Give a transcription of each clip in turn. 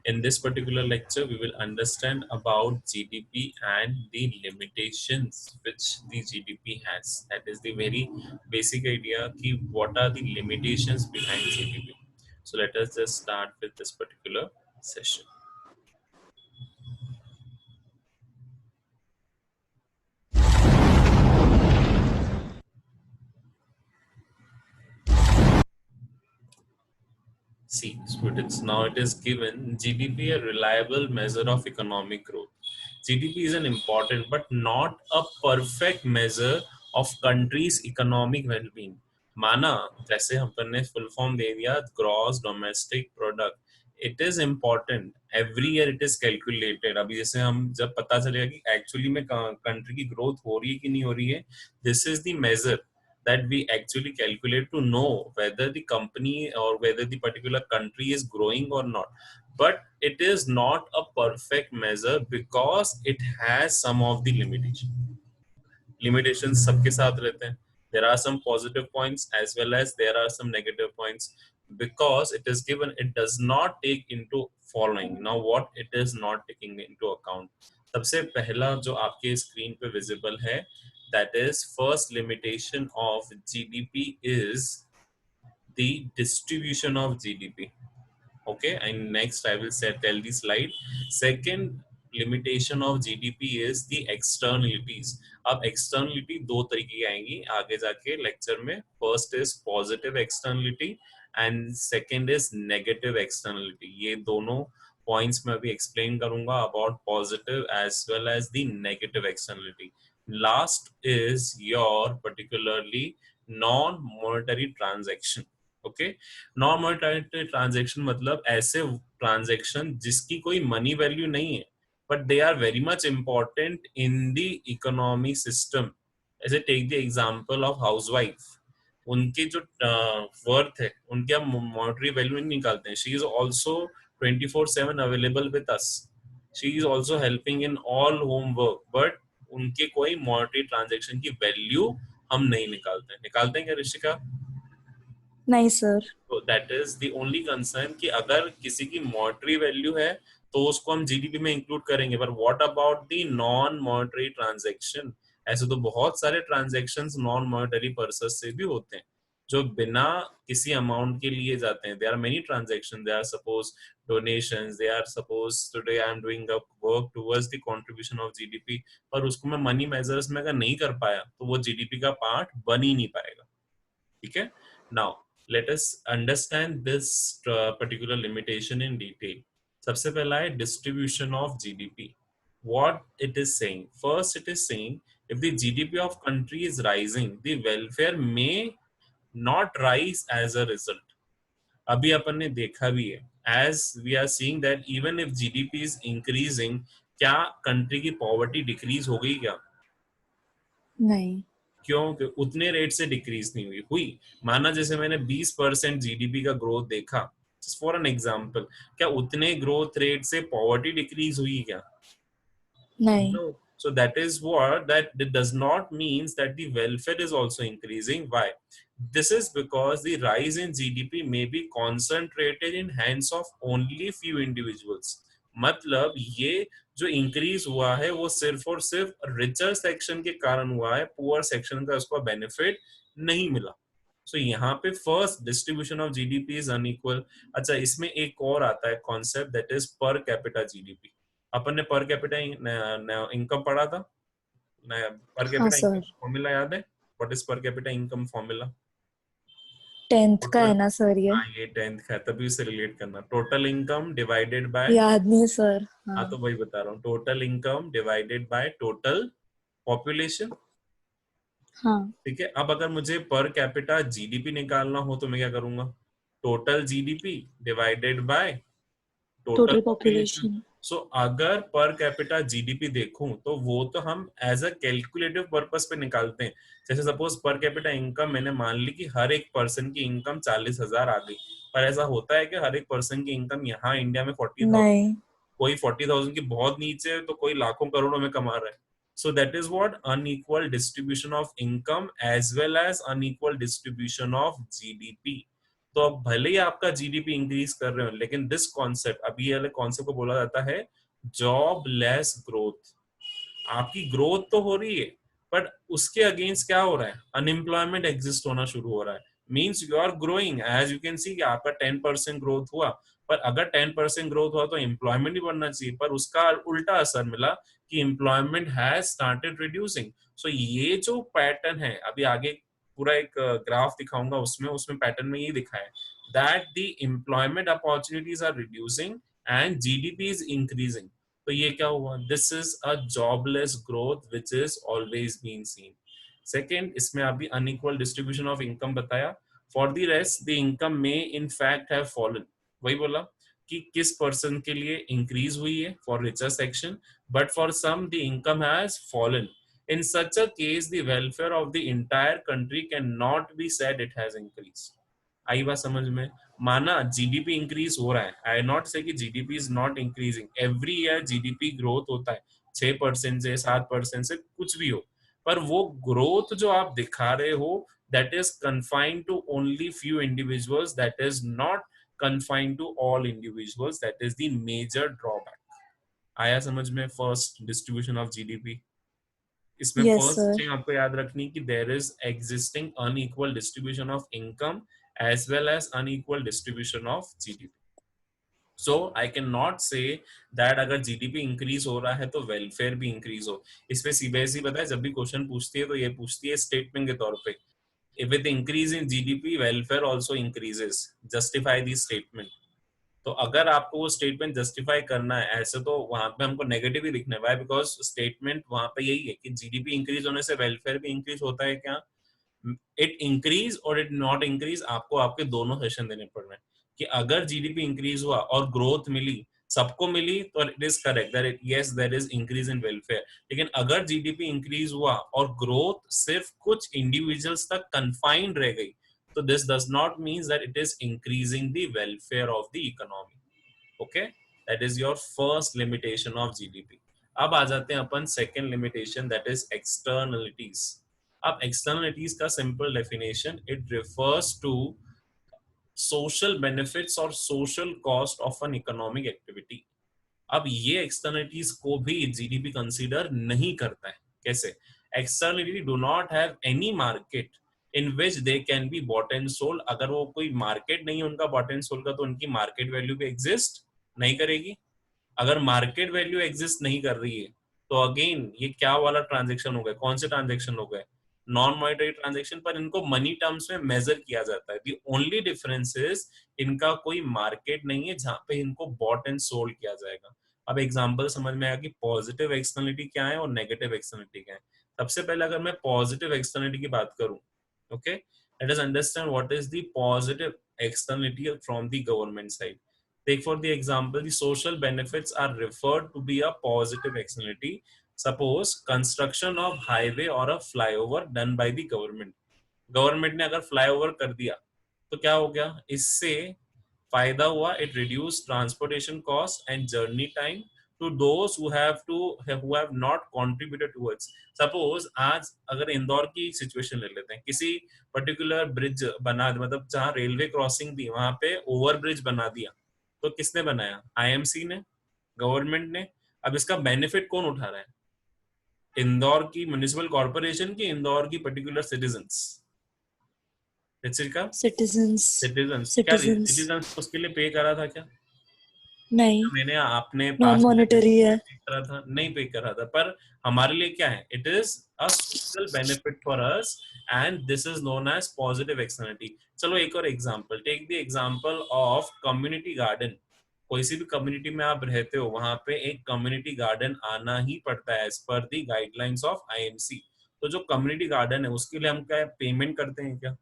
In this particular lecture, we will understand about GDP and the limitations which the GDP has. That is the very basic idea ki what are the limitations behind GDP. So let us just start with this particular session. See, students, now it is given GDP a reliable measure of economic growth. GDP is an important but not a perfect measure of country's economic well-being. माना जैसे अपन ने full form दे दिया gross domestic product. It is important every year it is calculated. अभी जैसे हम जब पता चलेगा कि एक्चुअली में कंट्री की ग्रोथ हो रही है कि नहीं हो रही है, this is the major that we actually calculate to know whether the company or whether the particular country is growing or not. But it is not a perfect measure because it has some of the limitations सबके साथ रहते हैं. There are some positive points as well as there are some negative points because it is given it does not take into following. Now what it is not taking into account, सबसे पहला जो आपके screen पे visible है, that is first limitation of GDP is the distribution of GDP. Okay, and next I will say tell the slide. Second limitation of GDP is the externalities. अब externality दो तरीके की आएंगी आगे जाके लेक्चर में. First is positive externality and second is negative externality. ये दोनों पॉइंट्स में अभी एक्सप्लेन करूंगा about positive as well as the negative externality. Last is your particularly non monetary transaction. Okay, non monetary transaction मतलब ऐसे transaction जिसकी कोई money value नहीं है but they are very much important in the economy system. ऐसे take the example of housewife. उनके जो worth है उनके हम मॉनेटरी वैल्यू नहीं निकालते हैं. She is also 24/7 available with us. She is also helping in all home work but उनके कोई मॉनेटरी ट्रांजैक्शन की वैल्यू हम नहीं निकालते हैं. निकालते हैं क्या ऋषिका? नहीं सर. तो that is the only concern कि अगर किसी की मॉनेटरी वैल्यू है तो उसको हम जीडीपी में इंक्लूड करेंगे. पर what about the non monetary transaction? ऐसे तो बहुत सारे ट्रांजैक्शंस नॉन मॉनेटरी पर्पस से भी होते हैं जो बिना किसी अमाउंट के लिए जाते हैं. There are many transaction. They are suppose donations. They are suppose today I am doing a work towards the contribution of GDP. पर उसको मैं मनी मेजर्स में अगर नहीं कर पाया तो वो जीडीपी का पार्ट बन ही नहीं पाएगा. ठीक है. Now let us understand this particular limitation in detail. सबसे पहला है distribution of GDP. What it is saying? First, it is saying if the GDP of country is rising, the welfare may not rise as a result. अभी अपन ने देखा भी है. As we are seeing that even if GDP is increasing, क्या country की poverty decrease हो गई क्या? नहीं. क्यों? कि उतने रेट से डिक्रीज नहीं हुई. माना जैसे मैंने 20% जीडीपी का ग्रोथ देखा फॉर एन एग्जांपल, क्या उतने ग्रोथ रेट से पॉवर्टी डिक्रीज हुई क्या? नहीं. No. So that is what that does not means that the welfare is also increasing. Why? This is because the rise in GDP may be concentrated in hands of only few individuals. मतलब ये जो increase हुआ है वो सिर्फ और सिर्फ richer section के कारण हुआ है. पुअर सेक्शन का उसको बेनिफिट नहीं मिला. सो यहाँ पे first distribution of GDP is unequal. अच्छा, इसमें एक और आता है concept that is per capita GDP. अपन ने पर कैपिटा इनकम पढ़ा था. पर कैपिटा इनकम फॉर्मूला याद है? What is per capita income formula? 10th का है ना सर ये? हाँ, ये 10th का है, तभी उसे रिलेट करना. टोटल इनकम डिवाइडेड बाय, याद नहीं सर. हाँ तो वही बता रहा हूँ. Total income divided by total population. हाँ. ठीक है. अब अगर मुझे पर कैपिटा जीडीपी निकालना हो तो मैं क्या करूंगा? Total GDP divided by total population. So अगर पर कैपिटा जीडीपी देखूं तो वो तो हम एज अ कैलकुलेटिव पर्पस पे निकालते हैं. जैसे सपोज पर कैपिटा इनकम मैंने मान ली कि हर एक पर्सन की इनकम 40,000 आ गई. पर ऐसा होता है कि हर एक पर्सन की इनकम यहाँ इंडिया में 40,000, कोई 40,000 की बहुत नीचे है तो कोई लाखों करोड़ों में कमा रहा है. So that is what unequal distribution of income as well as unequal distribution of GDP. तो अब भले ही आपका जीडीपी इंक्रीज कर रहे हो, लेकिन दिस कॉन्सेप्ट, अभी ये वाले कॉन्सेप्ट को बोला जाता है जॉबलेस ग्रोथ। आपकी ग्रोथ तो हो रही है, बट उसके अगेंस्ट क्या हो रहा है, अनएम्प्लॉयमेंट एग्जिस्ट होना शुरू हो रहा है। Means you are growing, as you can see कि आपका 10% ग्रोथ हुआ, पर अगर 10% ग्रोथ हुआ तो एम्प्लॉयमेंट ही बढ़ना चाहिए, पर उसका उल्टा असर मिला कि एम्प्लॉयमेंट हैज स्टार्टेड रिड्यूसिंग। सो ये जो पैटर्न है, अभी आगे पूरा एक ग्राफ दिखाऊंगा, उसमें उसमें पैटर्न में ये दिखा है that the employment opportunities are reducing and GDP is increasing. तो ये क्या हुआ, this is a jobless growth which is always been seen. Second, इसमें अभी अनइक्वल डिस्ट्रीब्यूशन ऑफ इनकम बताया। For the rest the income में इन फैक्ट हैव फॉलन, वही बोला कि किस पर्सन के लिए इंक्रीज हुई है for richer section, but for some the income has fallen. In such a case, the welfare of the entire country cannot be said it has increased. आई बात समझ में? माना जीडीपी इंक्रीज हो रहा है, आई नॉट से कि GDP is not increasing, every year GDP growth होता है 6% से 7% से कुछ भी हो, पर वो ग्रोथ जो आप दिखा रहे हो that is confined to only few individuals, that is not confined to all individuals, that is the major drawback. आया समझ में? First distribution of GDP. इसमें Yes, फर्स्ट sir. थिंग आपको याद रखनी कि there is existing unequal distribution of income as well as unequal distribution of GDP. So I cannot say that अगर GDP increase हो रहा है तो वेलफेयर भी इंक्रीज हो। इस पे सीबीएसई पता है जब भी क्वेश्चन पूछती है तो ये पूछती है स्टेटमेंट के तौर पे, with increase in GDP welfare also increases, justify the statement. तो अगर आपको वो स्टेटमेंट जस्टिफाई करना है ऐसे, तो वहां पे हमको नेगेटिव ही लिखना है। व्हाई? बिकॉज स्टेटमेंट वहां पे यही है कि जीडीपी इंक्रीज होने से वेलफेयर भी इंक्रीज होता है क्या, इट इंक्रीज और इट नॉट इंक्रीज, आपको आपके दोनों सेशन देने पड़ रहे हैं कि अगर जीडीपी इंक्रीज हुआ और ग्रोथ मिली, सबको मिली, तो it is correct that yes there is increase in welfare. लेकिन अगर जीडीपी इंक्रीज हुआ और ग्रोथ सिर्फ कुछ इंडिविजुअल्स तक कन्फाइंड रह गई, तो this does not mean that it is increasing the welfare of the economy. Okay, that is your first limitation of GDP. अब आ जाते हैं अपन second limitation, that is externalities. अब एक्सटर्नलिटीज का simple definition, it refers to social benefits और social cost of an economic activity. अब ये एक्सटर्नलिटीज को भी जीडीपी कंसीडर नहीं करता है। कैसे? Externality do not have any market in which they can be bought and sold. अगर वो कोई मार्केट नहीं है उनका बॉट एंड सोल्ड का, तो उनकी मार्केट वैल्यू भी एग्जिस्ट नहीं करेगी। अगर मार्केट वैल्यू एग्जिस्ट नहीं कर रही है तो अगेन ये क्या वाला ट्रांजेक्शन हो गया, कौन से ट्रांजेक्शन हो गए, नॉन मॉनिटरी ट्रांजेक्शन, पर इनको मनी टर्म्स में मेजर किया जाता है। दी ओनली डिफरेंस इज इनका कोई मार्केट नहीं है जहां पे इनको बॉट एंड सोल्ड किया जाएगा। अब एग्जांपल समझ में आया कि पॉजिटिव एक्सटर्नलिटी क्या है और नेगेटिव एक्सटर्नलिटी क्या है। सबसे पहले अगर मैं पॉजिटिव एक्सटर्नलिटी की बात करूं, okay, late us understand what is the positive externality from the government side. Take for the example, the social benefits are referred to be a positive externality. Suppose construction of highway or a flyover done by the government. Government ने अगर flyover कर दिया तो क्या हो गया, इससे फायदा हुआ, it reduce transportation cost and journey time to those who have not contributed towards. Suppose आज अगर इंदौर की सिचुएशन ले लेते हैं, किसी पर्टिकुलर ब्रिज बना, मतलब जहां रेलवे क्रॉसिंग थी वहां पे ओवर ब्रिज बना दिया, तो किसने बनाया, आईएमसी ने, गवर्नमेंट ने। अब इसका बेनिफिट कौन उठा रहा है, इंदौर की म्युनिसिपल कॉर्पोरेशन की, इंदौर की पर्टिकुलर सिटीजन्स, का Citizens. सिटीजन्स। क्या Citizens. सिटीजन्स उसके लिए पे करा था क्या? नहीं, मैंने आपने नॉन पास में मॉनेटरी है। पे करा था, नहीं पे करा था, पर हमारे लिए क्या है, it is a social benefit for us and this is known as positive externality. चलो एक और example, take the example of community garden. कोई सी भी कम्युनिटी में आप रहते हो वहां पे एक कम्युनिटी गार्डन आना ही पड़ता है as per the guidelines of IMC. तो जो कम्युनिटी गार्डन है उसके लिए हम क्या पेमेंट करते हैं क्या?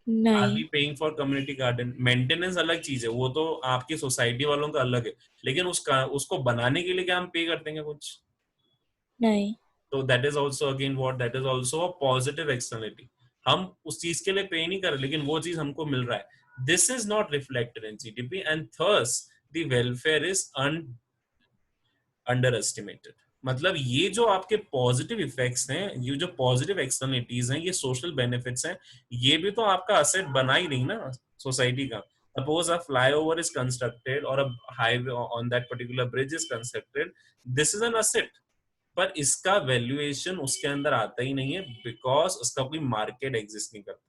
आर वी नहीं, paying for community garden? Maintenance अलग चीज है, वो तो आपकी सोसाइटी वालों का अलग है, लेकिन उसका उसको बनाने के लिए क्या हम पे करते हैं कुछ? नहीं, तो that is also again what, that is also a positive externality. हम उस चीज के लिए पे नहीं कर रहे, लेकिन वो चीज हमको मिल रहा है। This is not reflected in GDP and thus the welfare is under estimated. मतलब ये जो आपके पॉजिटिव इफेक्ट्स हैं, ये जो पॉजिटिव एक्सटर्नलिटीज हैं, ये सोशल बेनिफिट्स हैं, ये भी तो आपका असेट बना ही नहीं ना सोसाइटी का. Suppose a flyover is constructed और a highway on that particular bridge is constructed, this is an asset. पर इसका वैल्यूएशन उसके अंदर आता ही नहीं है बिकॉज उसका कोई मार्केट एग्जिस्ट नहीं करता.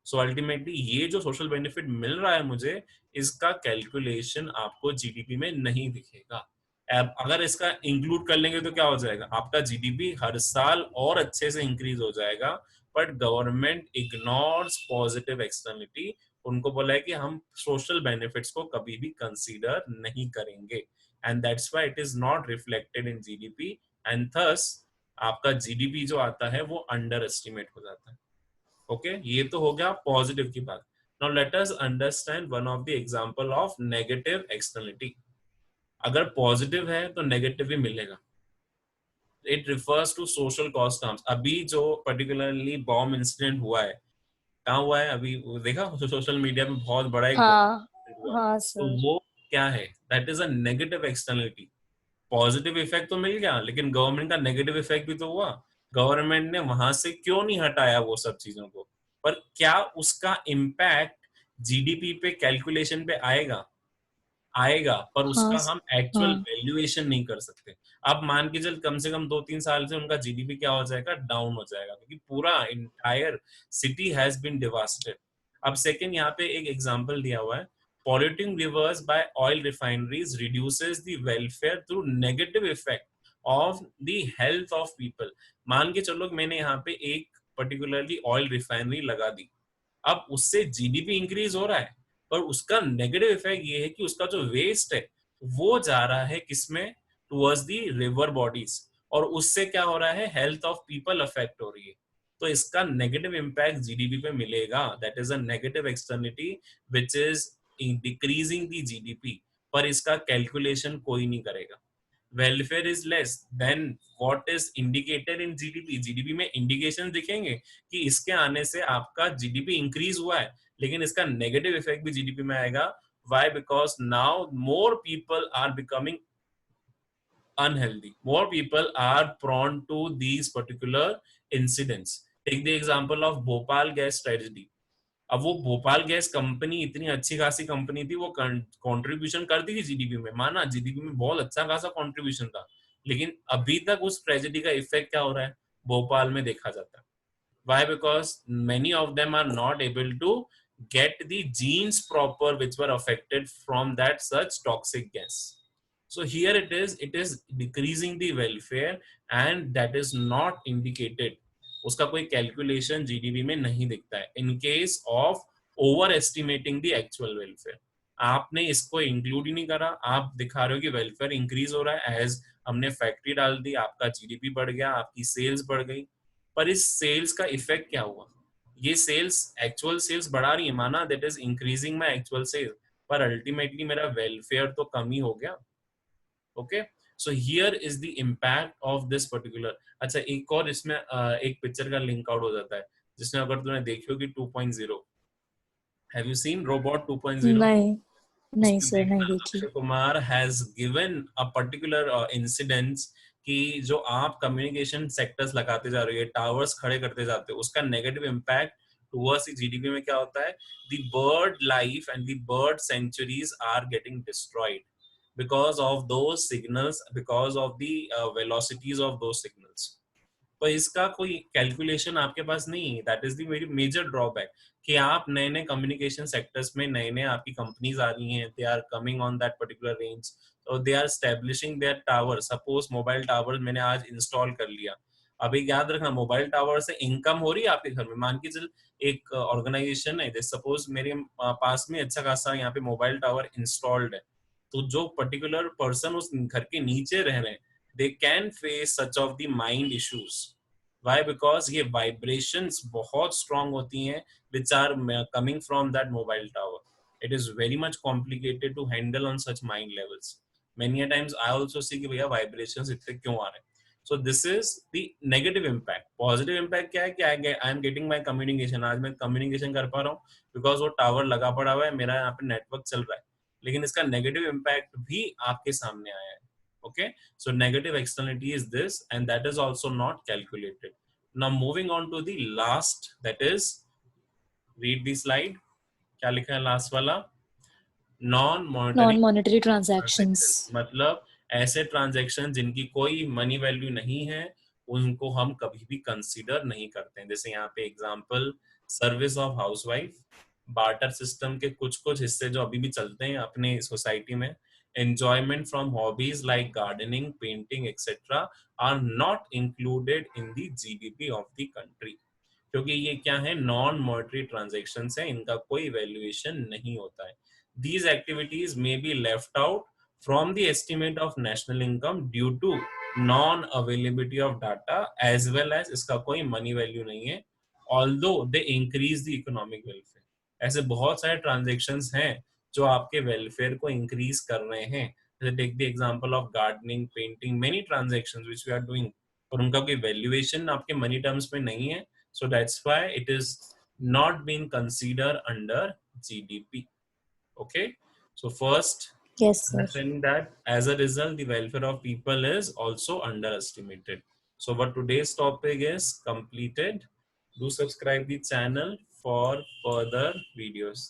सो अल्टीमेटली ये जो सोशल बेनिफिट मिल रहा है मुझे, इसका कैलकुलेशन आपको जीडीपी में नहीं दिखेगा. अब अगर इसका इंक्लूड कर लेंगे तो क्या हो जाएगा, आपका जीडीपी हर साल और अच्छे से इंक्रीज हो जाएगा. But government ignores positive externality. उनको बोला है कि हम सोशल बेनिफिट्स को कभी भी कंसीडर नहीं करेंगे, and that's why it is not reflected in GDP, and thus आपका जीडीपी जो आता है वो अंडर एस्टिमेट हो जाता है. ओके, ये तो हो गया पॉजिटिव की बात. Now let us understand one of the example of negative externality. अगर पॉजिटिव है तो नेगेटिव भी मिलेगा. It refers to social cost terms. अभी जो पर्टिकुलरली बॉम्ब इंसिडेंट हुआ है, कहाँ हुआ है अभी देखा, सोशल मीडिया में बहुत बड़ा एक हाँ बॉम्ब हुआ. हाँ तो सर. वो क्या है, that is a negative externality. Positive effect तो मिल गया, लेकिन गवर्नमेंट का नेगेटिव इफेक्ट भी तो हुआ. गवर्नमेंट ने वहां से क्यों नहीं हटाया वो सब चीजों को, पर क्या उसका इम्पैक्ट जीडीपी पे कैलकुलेशन पे आएगा, आएगा, पर हाँ उसका हम एक्चुअल हाँ वैल्यूएशन नहीं कर सकते. अब मान के चल कम से कम 2-3 साल से उनका जीडीपी क्या हो जाएगा, डाउन हो जाएगा, क्योंकि पूरा entire city has been devastated. अब सेकंड यहाँ पे एक एग्जांपल दिया हुआ है, polluting rivers by oil refineries reduces the welfare through negative effect of the health of people. मान के चलो मैंने यहाँ पे एक पर्टिकुलरली ऑयल रिफाइनरी लगा दी, अब उससे जीडीपी इंक्रीज हो रहा है, पर उसका नेगेटिव इफेक्ट ये है कि उसका जो वेस्ट है वो जा रहा है किसमें, टुवर्ड्स दी रिवर बॉडीज, और उससे क्या हो रहा है, हेल्थ ऑफ पीपल अफेक्ट हो रही है. तो इसका नेगेटिव इम्पैक्ट जीडीपी पे मिलेगा. That is a negative externality which is decreasing the GDP. पर इसका कैलकुलेशन कोई नहीं करेगा. Welfare is less than what is indicated in GDP. GDP में इंडिकेशन दिखेंगे कि इसके आने से आपका जीडीपी इंक्रीज हुआ है, लेकिन इसका नेगेटिव इफेक्ट भी जीडीपी में आएगा. Why, because now more people are becoming unhealthy, more people are prone to these particular incidents. Take the example of Bhopal gas tragedy. अब वो भोपाल गैस कंपनी इतनी अच्छी खासी कंपनी थी, वो कंट्रीब्यूशन करती थी जीडीपी में, माना जीडीपी में बहुत अच्छा खासा कंट्रीब्यूशन था, लेकिन अभी तक उस ट्रेजेडी का इफेक्ट क्या हो रहा है, भोपाल में देखा जाता है. Why? Because many of them are not able to get the genes proper which were affected from that such toxic gas. So here it is decreasing the welfare, and that is not indicated. उसका कोई calculation GDP में नहीं दिखता है in case of over estimating the actual welfare. आपने इसको include ही नहीं करा, आप दिखा रहे हो कि वेलफेयर इंक्रीज हो रहा है, एज हमने फैक्ट्री डाल दी, आपका जीडीपी बढ़ गया, आपकी सेल्स बढ़ गई. पर इस सेल्स का इफेक्ट क्या हुआ, ये सेल्स एक्चुअल सेल्स बढ़ा रही है, माना that is increasing my actual sales, पर अल्टीमेटली मेरा वेलफेयर तो कम ही हो गया. Okay, so here is the impact of this particular. अच्छा, एक और इसमें एक पिक्चर का लिंक आउट हो जाता है, जिसमें अगर तूने देखी होगी 2.0, हैव यू सीन रोबोट 2.0? नहीं नहीं उसमें सर, नहीं देखना, देखी. Akshay Kumar has given a particular incidents कि जो आप कम्युनिकेशन सेक्टर्स लगाते जा रहे हो, टावर्स खड़े करते जाते हो, उसका नेगेटिव इम्पैक्ट टुवर्ड्स जीडीपी में क्या होता है. The bird life and the bird sanctuaries are getting destroyed because of those signals, because of the velocities of those signals. तो इसका कोई कैलकुलेशन आपके पास नहीं है. That is the very major drawback कि आप नए नए कम्युनिकेशन सेक्टर्स में नए नए आपकी कंपनीज आ रही हैं, they are coming on that particular range, तो they are establishing their tower. Suppose mobile tower मैंने आज इंस्टॉल कर लिया. अभी याद रखना, मोबाइल टावर से इनकम हो रही है आपके घर में. मान के चल एक ऑर्गेनाइजेशन है, सपोज मेरे पास में अच्छा खासा यहाँ पे मोबाइल टावर इंस्टॉल्ड है, तो जो पर्टिकुलर पर्सन उस घर के नीचे रह रहे हैं, they can face such of the mind issues. Why? Because ये vibrations बहुत strong होती हैं which are coming from that mobile tower. It is very much complicated to handle on such mind levels. Many a times I also see कि भैया vibrations इतने क्यों आ रहे हैं. So this is the negative impact. Positive impact क्या है कि I am getting my communication. आज मैं communication कर पा रहा हूँ because वो टावर लगा पड़ा हुआ है, मेरा यहाँ पे नेटवर्क चल रहा है. लेकिन इसका नेगेटिव इम्पैक्ट भी आपके सामने आया है. Okay, so negative externality is this, and that is also not calculated. Now moving on to the last, that is, read the slide. क्या लिखा है लास्ट वाला? Non monetary Non-monetary transaction, transactions. मतलब ऐसे ट्रांजेक्शन जिनकी कोई मनी वैल्यू नहीं है, उनको हम कभी भी कंसीडर नहीं करते हैं। जैसे यहाँ पे example, service of housewife, barter system के कुछ कुछ हिस्से जो अभी भी चलते हैं अपने सोसाइटी में, enjoyment from hobbies like gardening, painting, etc. are not included in the GDP of the country, क्योंकि ये क्या है, नॉन मॉनेटरी ट्रांजेक्शन है, इनका कोई वैल्यूएशन नहीं होता है। These activities may be left out from the estimate of national income due to non availability of data as well as इसका कोई मनी वैल्यू नहीं है, although they increase the economic welfare. ऐसे बहुत सारे ट्रांजेक्शन्स हैं जो आपके वेलफेयर को इंक्रीज कर रहे हैं। Take the example of gardening, painting, many transactions which we are doing, और उनका कोई वैल्यूएशन आपके मनी टर्म्स में नहीं है, so that's why it is not being considered under GDP. Okay, so first Yes, sir. understanding that as a result the welfare of people is also underestimated. So what today's topic is completed. Do subscribe the channel for further videos.